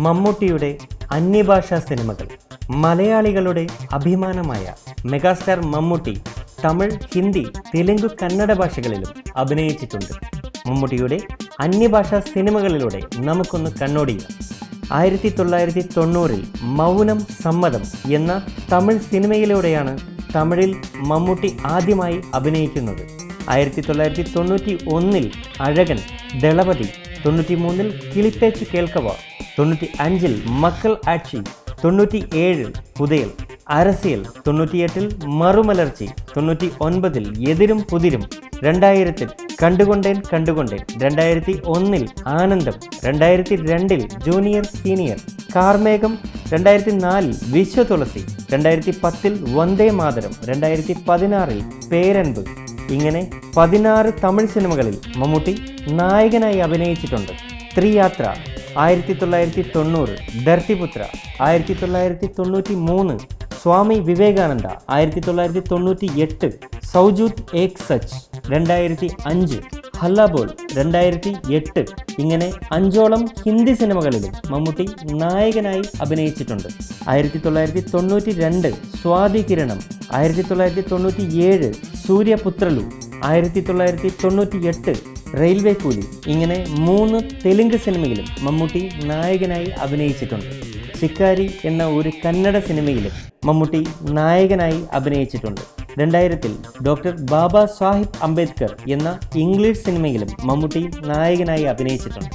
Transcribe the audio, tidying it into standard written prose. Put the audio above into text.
മമ്മൂട്ടിയുടെ അന്യഭാഷാ സിനിമകൾ. മലയാളികളുടെ അഭിമാനമായ മെഗാസ്റ്റാർ മമ്മൂട്ടി തമിഴ്, ഹിന്ദി, തെലുങ്ക്, കന്നഡ ഭാഷകളിലും അഭിനയിച്ചിട്ടുണ്ട്. മമ്മൂട്ടിയുടെ അന്യഭാഷാ സിനിമകളിലൂടെ നമുക്കൊന്ന് കണ്ണോടിയാം. 1990 മൗനം സമ്മതം എന്ന തമിഴ് സിനിമയിലൂടെയാണ് തമിഴിൽ മമ്മൂട്ടി ആദ്യമായി അഭിനയിക്കുന്നത്. 1991 അഴകൻ, ദളപതി, 93 കിളിപ്പേച്ച് കേൾക്കവ, 95 മക്കൾ ആക്ഷി, 97 പുതയൽ, അരസിയൽ, 98 മറുമലർച്ചി, 99 എതിരും പുതിരും, 2000 കണ്ടുകൊണ്ടേൻ, 2001 ആനന്ദം, 2002 ജൂനിയർ സീനിയർ, കാർമേഘം, 2004 വിശ്വതുളസി, 2010 വന്ദേ മാതരം, 2016 പേരൻപ്. ഇങ്ങനെ 16 തമിഴ് സിനിമകളിൽ മമ്മൂട്ടി നായകനായി അഭിനയിച്ചിട്ടുണ്ട്. ത്രിയാത്ര 1990, ധർത്തിപുത്ര 1993, സ്വാമി വിവേകാനന്ദ 1998, സൗജൂദ് ഏക് സച്ച് 2005, ഹല്ലാബോൾ 2008. ഇങ്ങനെ 5ഓളം ഹിന്ദി സിനിമകളിലും മമ്മൂട്ടി നായകനായി അഭിനയിച്ചിട്ടുണ്ട്. 1992 സ്വാതികിരണം, 1997 സൂര്യപുത്രലു, 1998 റെയിൽവേ കൂലി. ഇങ്ങനെ 3 തെലുങ്ക് സിനിമയിലും മമ്മൂട്ടി നായകനായി അഭിനയിച്ചിട്ടുണ്ട്. ശിക്കാരി എന്ന ഒരു കന്നഡ സിനിമയിലും മമ്മൂട്ടി നായകനായി അഭിനയിച്ചിട്ടുണ്ട്. 2000 ഡോക്ടർ ബാബ സാഹിബ് അംബേദ്കർ എന്ന ഇംഗ്ലീഷ് സിനിമയിലും മമ്മൂട്ടി നായകനായി അഭിനയിച്ചിട്ടുണ്ട്.